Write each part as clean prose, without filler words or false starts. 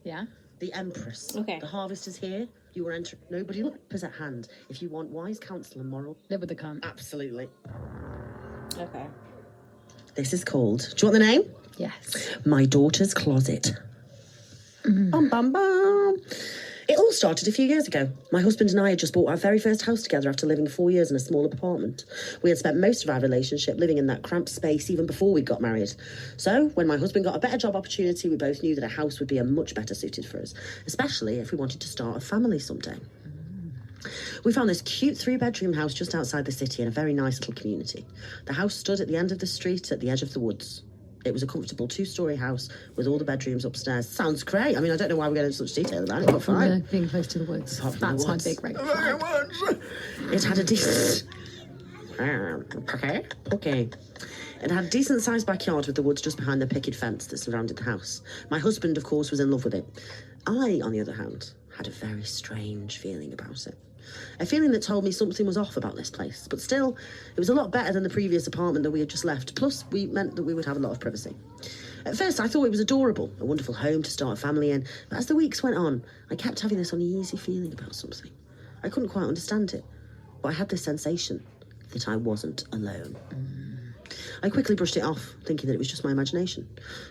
Yeah. The Empress. Okay. The harvest is here. You are entering. Nobody is at hand. If you want wise counsel and moral... Live with the cunt. Absolutely. Okay. This is called... Do you want the name? Yes. My Daughter's Closet. Bum, bum, bum. It all started a few years ago. My husband and I had just bought our very first house together after living 4 years in a small apartment. We had spent most of our relationship living in that cramped space even before we got married. So, when my husband got a better job opportunity, we both knew that a house would be a much better suited for us, especially if we wanted to start a family someday. We found this cute 3-bedroom house just outside the city in a very nice little community. The house stood at the end of the street at the edge of the woods. It was a comfortable 2-storey house with all the bedrooms upstairs. Sounds great. I mean, I don't know why we're getting into such detail about it, but fine. Being close to the woods. That's my big red flag. It had a decent... Okay. It had a decent-sized backyard with the woods just behind the picket fence that surrounded the house. My husband, of course, was in love with it. I, on the other hand, had a very strange feeling about it. A feeling that told me something was off about this place. But still, it was a lot better than the previous apartment that we had just left. Plus, we meant that we would have a lot of privacy. At first, I thought it was adorable, a wonderful home to start a family in. But as the weeks went on, I kept having this uneasy feeling about something. I couldn't quite understand it, but I had this sensation that I wasn't alone. I quickly brushed it off, thinking that it was just my imagination.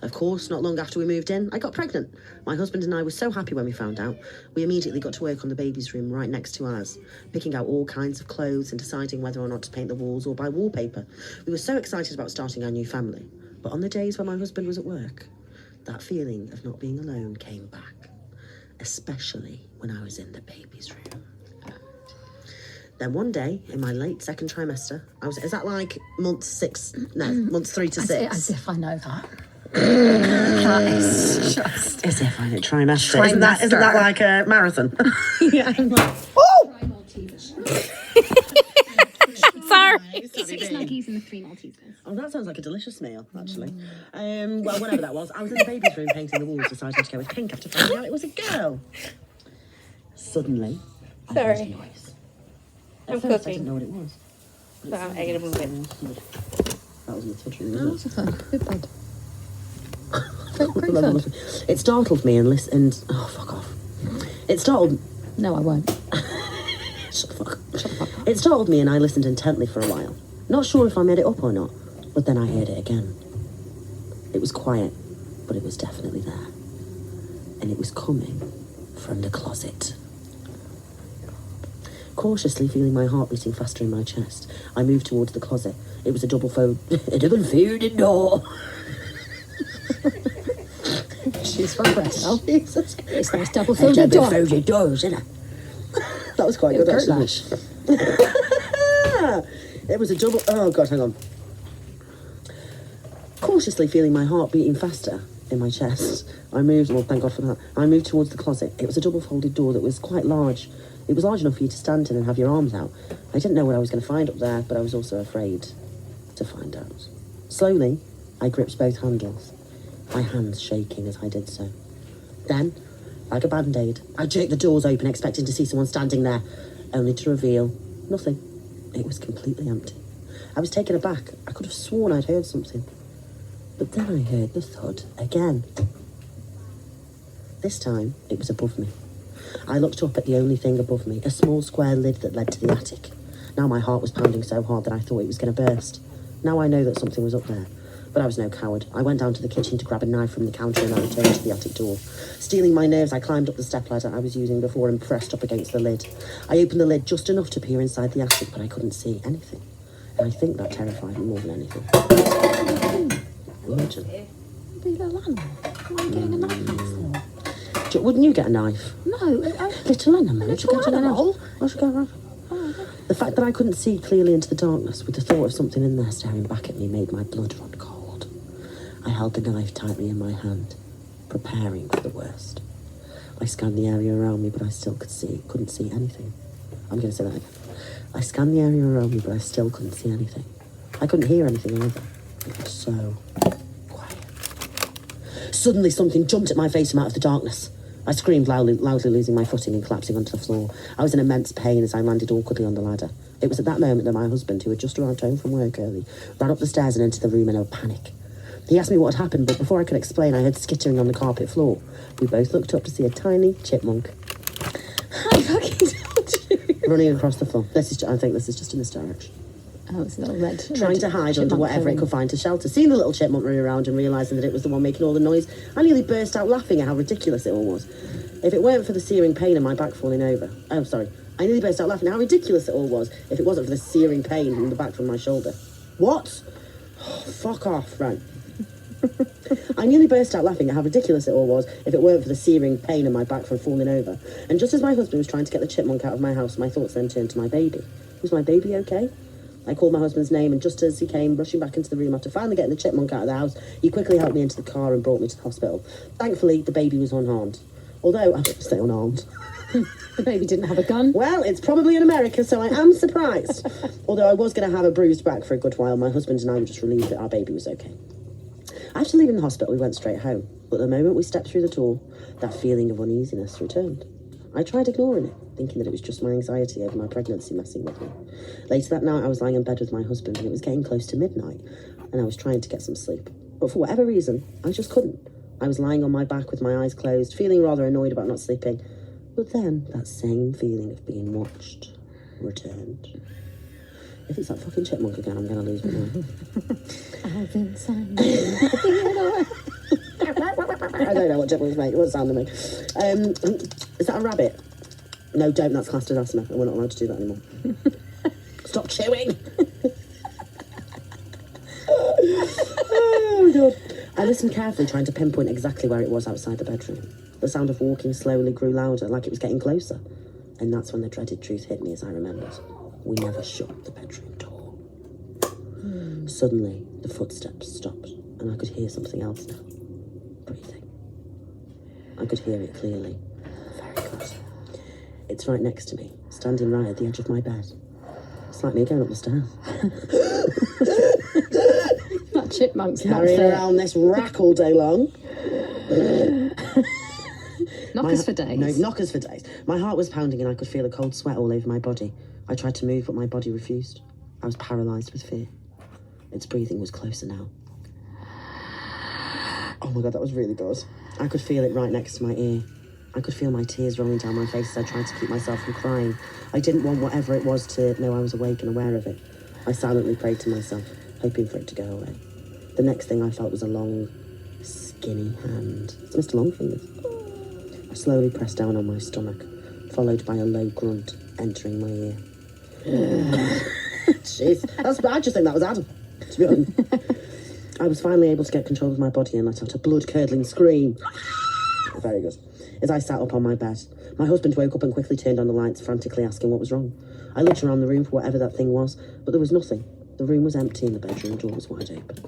Of course, not long after we moved in, I got pregnant. My husband and I were so happy when we found out. We immediately got to work on the baby's room right next to ours, picking out all kinds of clothes and deciding whether or not to paint the walls or buy wallpaper. We were so excited about starting our new family. But on the days when my husband was at work, that feeling of not being alone came back, especially when I was in the baby's room. Then one day, in my late second trimester, is that like month 6? No, month 3 to 6. As if I know that. That is just... As if I know trimester. Isn't that like a marathon? Yeah. Oh! Sorry. Nice. 6 nuggies and the 3 Maltesers. Oh, that sounds like a delicious meal, actually. Well, whatever that was, I was in the baby's room painting the walls, deciding to go with pink after finding out it was a girl. Suddenly, I heard a noise. At first, I didn't know what it was. So I'm going to move it. That was my touching. Oh, that's fun. Good bed. Great fun. It startled me and listened. Oh, fuck off. It startled. No, I won't. Shut the fuck up. It startled me and I listened intently for a while. Not sure if I made it up or not, but then I heard it again. It was quiet, but it was definitely there. And it was coming from the closet. Cautiously feeling my heart beating faster in my chest, I moved towards the closet. It was a double-folded door. She's from Bristol. Jesus. It's those double-folded doors. Double-folded doors, isn't it? That was quite good, actually. It was a double... Oh, God, hang on. Cautiously feeling my heart beating faster in my chest, I moved... Well, thank God for that. I moved towards the closet. It was a double-folded door that was quite large. It was large enough for you to stand in and have your arms out. I didn't know what I was going to find up there, but I was also afraid to find out. Slowly, I gripped both handles, my hands shaking as I did so. Then, like a band-aid, I jerked the doors open, expecting to see someone standing there, only to reveal nothing. It was completely empty. I was taken aback. I could have sworn I'd heard something. But then I heard the thud again. This time, it was above me. I looked up at the only thing above me, a small square lid that led to the attic. Now my heart was pounding so hard that I thought it was going to burst. Now I know that something was up there. But I was no coward. I went down to the kitchen to grab a knife from the counter and I returned to the attic door. Steeling my nerves, I climbed up the stepladder I was using before and pressed up against the lid. I opened the lid just enough to peer inside the attic, but I couldn't see anything. And I think that terrified me more than anything. Imagine. Be a little animal. Why are you getting a knife out for? Wouldn't you get a knife? No. Little animal. Little animal? I should get a knife. The fact that I couldn't see clearly into the darkness with the thought of something in there staring back at me made my blood run cold. I held the knife tightly in my hand, preparing for the worst. I scanned the area around me, but I still couldn't see anything. I'm going to say that again. I scanned the area around me, but I still couldn't see anything. I couldn't hear anything either. It was so quiet. Suddenly, something jumped at my face from out of the darkness. I screamed loudly, losing my footing and collapsing onto the floor. I was in immense pain as I landed awkwardly on the ladder. It was at that moment that my husband, who had just arrived home from work early, ran up the stairs and into the room in a panic. He asked me what had happened, but before I could explain, I heard skittering on the carpet floor. We both looked up to see a tiny chipmunk I fucking told you. running across the floor. I think this is just in this direction. Oh, it's a little red. Trying to hide under whatever it could find to shelter. Seeing the little chipmunk running around and realising that it was the one making all the noise, I nearly burst out laughing at how ridiculous it all was. If it weren't for the searing pain and my back falling over... Oh, sorry. I nearly burst out laughing at how ridiculous it all was if it wasn't for the searing pain in the back from my shoulder. What? Oh, fuck off, right. I nearly burst out laughing at how ridiculous it all was if it weren't for the searing pain in my back from falling over. And just as my husband was trying to get the chipmunk out of my house, my thoughts then turned to my baby. Was my baby okay? I called my husband's name, and just as he came rushing back into the room after finally getting the chipmunk out of the house, he quickly helped me into the car and brought me to the hospital. Thankfully, the baby was unharmed. Although, I'm going to say unarmed. The baby didn't have a gun. Well, it's probably in America, so I am surprised. Although I was going to have a bruised back for a good while, my husband and I were just relieved that our baby was okay. After leaving the hospital, we went straight home. But the moment we stepped through the door, that feeling of uneasiness returned. I tried ignoring it, thinking that it was just my anxiety over my pregnancy messing with me. Later that night, I was lying in bed with my husband, and it was getting close to midnight, and I was trying to get some sleep. But for whatever reason, I just couldn't. I was lying on my back with my eyes closed, feeling rather annoyed about not sleeping. But then, that same feeling of being watched returned. If it's that fucking chipmunk again, I'm going to lose my mind. I've been signed. I don't know what chipmunks make. What sound they make. Is that a rabbit? No, don't. That's classed as asthma, and we're not allowed to do that anymore. Stop chewing. Oh, God. I listened carefully, trying to pinpoint exactly where it was outside the bedroom. The sound of walking slowly grew louder, like it was getting closer. And that's when the dreaded truth hit me, as I remembered. We never shut the bedroom door. Suddenly, the footsteps stopped, and I could hear something else now. Breathing. I could hear it clearly. Very good. It's right next to me, standing right at the edge of my bed. It's like me going up the stairs. That chipmunk's Carrying around this rack all day long. Knockers for days. No, knockers for days. My heart was pounding and I could feel a cold sweat all over my body. I tried to move, but my body refused. I was paralysed with fear. Its breathing was closer now. Oh my God, that was really good. I could feel it right next to my ear. I could feel my tears rolling down my face as I tried to keep myself from crying. I didn't want whatever it was to know I was awake and aware of it. I silently prayed to myself, hoping for it to go away. The next thing I felt was a long, skinny hand. It's Mr. Longfingers. I slowly pressed down on my stomach, followed by a low grunt entering my ear. Jeez, I just think that was Adam, to be honest. I was finally able to get control of my body and let out a blood-curdling scream. Very good. As I sat up on my bed, my husband woke up and quickly turned on the lights, frantically asking what was wrong. I looked around the room for whatever that thing was, but there was nothing. The room was empty and the bedroom door was wide open.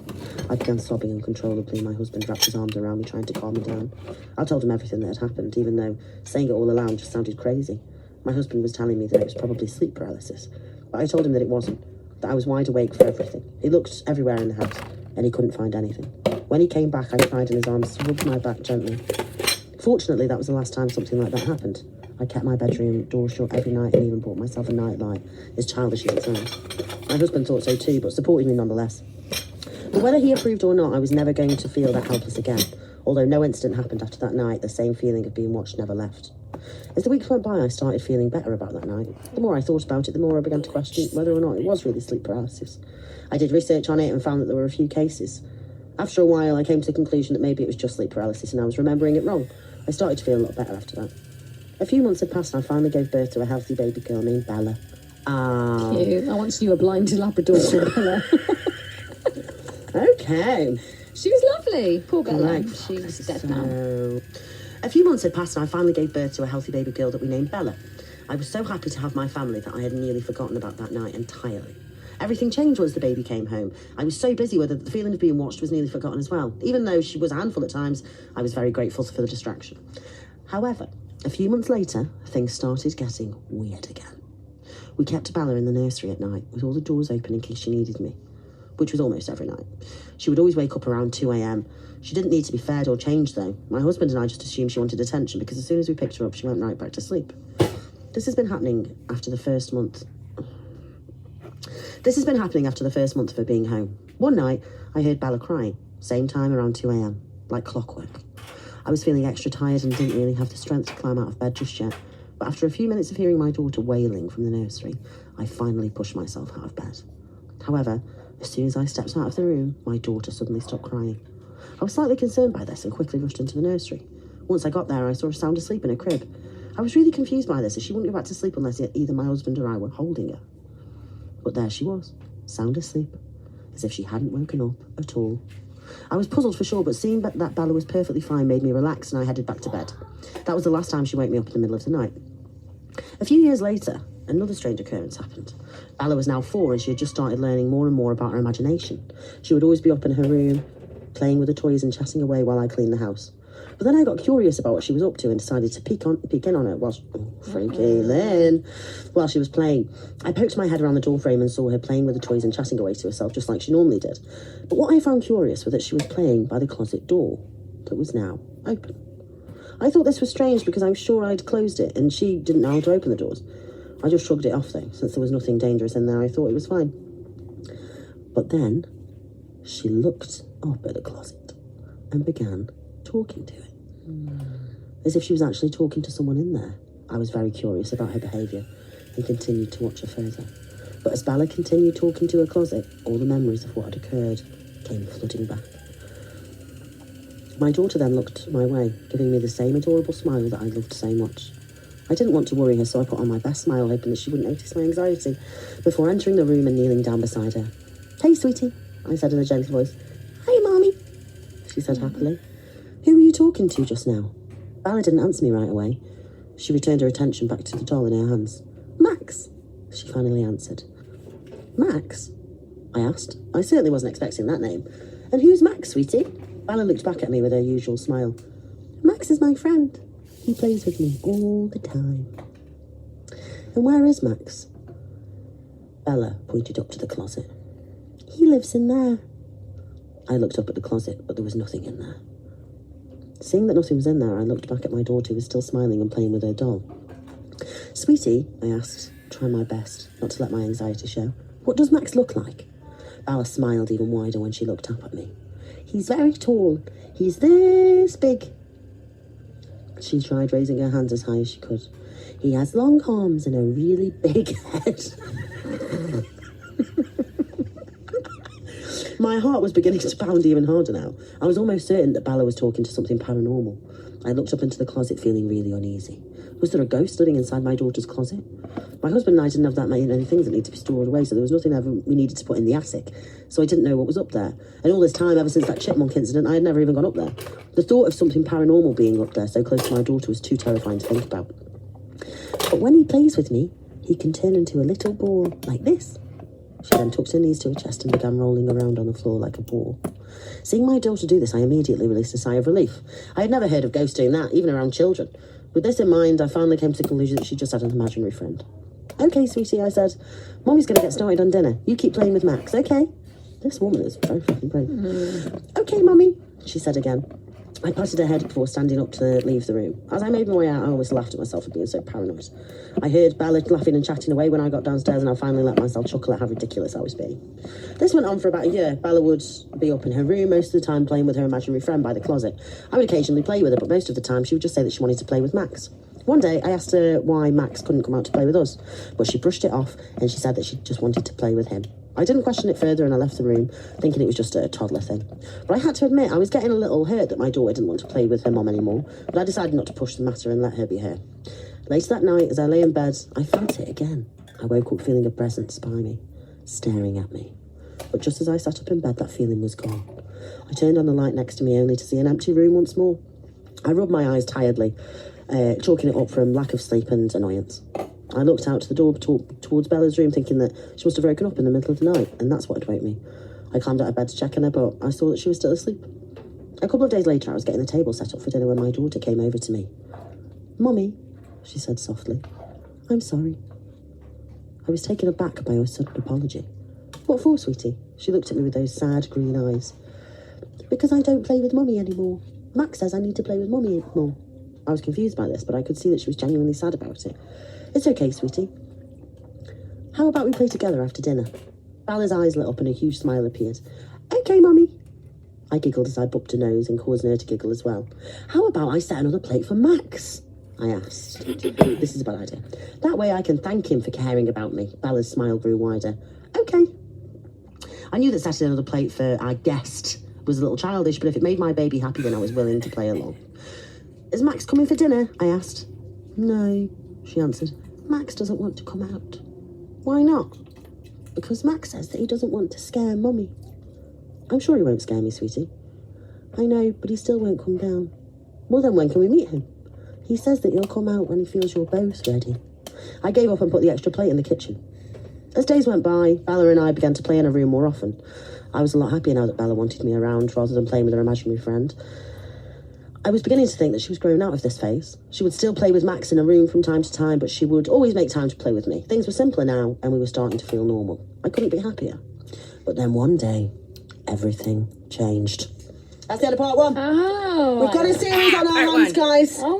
I began sobbing uncontrollably. My husband wrapped his arms around me, trying to calm me down. I told him everything that had happened, even though saying it all aloud just sounded crazy. My husband was telling me that it was probably sleep paralysis, but I told him that it wasn't, that I was wide awake for everything. He looked everywhere in the house, and he couldn't find anything. When he came back, I cried in his arms, rubbed my back gently. Fortunately, that was the last time something like that happened. I kept my bedroom door shut every night and even bought myself a nightlight, as childish as it sounds. My husband thought so too, but supported me nonetheless. But whether he approved or not, I was never going to feel that helpless again. Although no incident happened after that night, the same feeling of being watched never left. As the weeks went by, I started feeling better about that night. The more I thought about it, the more I began to question whether or not it was really sleep paralysis. I did research on it and found that there were a few cases. After a while, I came to the conclusion that maybe it was just sleep paralysis and I was remembering it wrong. I started to feel a lot better after that. A few months had passed and I finally gave birth to a healthy baby girl named Bella. Cute. I once knew a blind Labrador called Bella. Okay. She was lovely. Poor Bella. Right. She's dead now. A few months had passed and I finally gave birth to a healthy baby girl that we named Bella. I was so happy to have my family that I had nearly forgotten about that night entirely. Everything changed once the baby came home. I was so busy with her that the feeling of being watched was nearly forgotten as well. Even though she was a handful at times, I was very grateful for the distraction. However, a few months later, things started getting weird again. We kept Bella in the nursery at night, with all the doors open in case she needed me, which was almost every night. She would always wake up around 2 a.m. She didn't need to be fed or changed, though. My husband and I just assumed she wanted attention, because as soon as we picked her up, she went right back to sleep. This has been happening after the first month of her being home. One night, I heard Bella crying. Same time, around 2 a.m, like clockwork. I was feeling extra tired and didn't really have the strength to climb out of bed just yet, but after a few minutes of hearing my daughter wailing from the nursery, I finally pushed myself out of bed. However, as soon as I stepped out of the room, my daughter suddenly stopped crying. I was slightly concerned by this and quickly rushed into the nursery. Once I got there, I saw her sound asleep in a crib. I was really confused by this, as she wouldn't go back to sleep unless either my husband or I were holding her. But there she was, sound asleep, as if she hadn't woken up at all. I was puzzled for sure, but seeing that Bella was perfectly fine made me relax, and I headed back to bed. That was the last time she woke me up in the middle of the night. A few years later, another strange occurrence happened. Bella was now 4, and she had just started learning more and more about her imagination. She would always be up in her room, playing with the toys and chatting away while I cleaned the house. But then I got curious about what she was up to and decided to peek in on her while she was playing. I poked my head around the doorframe and saw her playing with the toys and chatting away to herself, just like she normally did. But what I found curious was that she was playing by the closet door that was now open. I thought this was strange because I'm sure I'd closed it and she didn't know how to open the doors. I just shrugged it off though, since there was nothing dangerous in there. I thought it was fine. But then she looked up at the closet and began talking to it, as if she was actually talking to someone in there. I was very curious about her behaviour and continued to watch her further. But as Bella continued talking to her closet, all the memories of what had occurred came flooding back. My daughter then looked my way, giving me the same adorable smile that I loved so much. I didn't want to worry her, so I put on my best smile, hoping that she wouldn't notice my anxiety, before entering the room and kneeling down beside her. "Hey, sweetie," I said in a gentle voice. "Hey, Mommy," she said happily. "Who were you talking to just now?" Bella didn't answer me right away. She returned her attention back to the doll in her hands. "Max," she finally answered. "Max?" I asked. I certainly wasn't expecting that name. "And who's Max, sweetie?" Bella looked back at me with her usual smile. "Max is my friend. He plays with me all the time." "And where is Max?" Bella pointed up to the closet. "He lives in there." I looked up at the closet, but there was nothing in there. Seeing that nothing was in there, I looked back at my daughter, who was still smiling and playing with her doll. "Sweetie," I asked, trying my best not to let my anxiety show, "what does Max look like?" Bella smiled even wider when she looked up at me. "He's very tall. He's this big." She tried raising her hands as high as she could. "He has long arms and a really big head." My heart was beginning to pound even harder now. I was almost certain that Bella was talking to something paranormal. I looked up into the closet, feeling really uneasy. Was there a ghost living inside my daughter's closet? My husband and I didn't have that many things that needed to be stored away, so there was nothing ever we needed to put in the attic. So I didn't know what was up there. And all this time, ever since that chipmunk incident, I had never even gone up there. The thought of something paranormal being up there so close to my daughter was too terrifying to think about. "But when he plays with me, he can turn into a little ball like this." She then tucked her knees to her chest and began rolling around on the floor like a ball. Seeing my daughter do this, I immediately released a sigh of relief. I had never heard of ghosts doing that, even around children. With this in mind, I finally came to the conclusion that she just had an imaginary friend. "Okay, sweetie," I said. "Mommy's going to get started on dinner. You keep playing with Max, okay?" This woman is very fucking brave. "Okay, Mommy," she said again. I patted her head before standing up to leave the room. As I made my way out, I always laughed at myself for being so paranoid. I heard Bella laughing and chatting away when I got downstairs, and I finally let myself chuckle at how ridiculous I was being. This went on for about a year. Bella would be up in her room most of the time playing with her imaginary friend by the closet. I would occasionally play with her, but most of the time she would just say that she wanted to play with Max. One day, I asked her why Max couldn't come out to play with us, but she brushed it off and she said that she just wanted to play with him. I didn't question it further and I left the room, thinking it was just a toddler thing. But I had to admit, I was getting a little hurt that my daughter didn't want to play with her mum anymore, but I decided not to push the matter and let her be her. Later that night, as I lay in bed, I felt it again. I woke up feeling a presence by me, staring at me. But just as I sat up in bed, that feeling was gone. I turned on the light next to me only to see an empty room once more. I rubbed my eyes tiredly, chalking it up from lack of sleep and annoyance. I looked out to the door towards Bella's room, thinking that she must have woken up in the middle of the night, and that's what had woke me. I climbed out of bed to check on her, but I saw that she was still asleep. A couple of days later, I was getting the table set up for dinner when my daughter came over to me. "Mummy," she said softly, "I'm sorry." I was taken aback by her sudden apology. "What for, sweetie?" She looked at me with those sad green eyes. "Because I don't play with Mummy anymore. Max says I need to play with Mummy more." I was confused by this, but I could see that she was genuinely sad about it. "It's okay, sweetie. How about we play together after dinner?" Bella's eyes lit up and a huge smile appeared. "Okay, Mummy." I I giggled as I bopped a nose and causing her to giggle as well. How about I set another plate for Max? I asked. This is a bad idea. That way I can thank him for caring about me. Bella's smile grew wider. Okay. I knew that setting another plate for our guest was a little childish, but if it made my baby happy, then I was willing to play along. Is Max coming for dinner? I asked. No, she answered. Max doesn't want to come out. Why not? Because Max says that he doesn't want to scare Mummy. I'm sure he won't scare me, sweetie. I know, but he still won't come down. Well, then when can we meet him? He says that he'll come out when he feels you're both ready. I gave up and put the extra plate in the kitchen. As days went by, Bella and I began to play in a room more often. I was a lot happier now that Bella wanted me around rather than playing with her imaginary friend. I was beginning to think that she was growing out of this phase. She would still play with Max in a room from time to time, but she would always make time to play with me. Things were simpler now, and we were starting to feel normal. I couldn't be happier. But then one day, everything changed. That's the end of part one. Oh. We've got a series on our hands, guys. Oh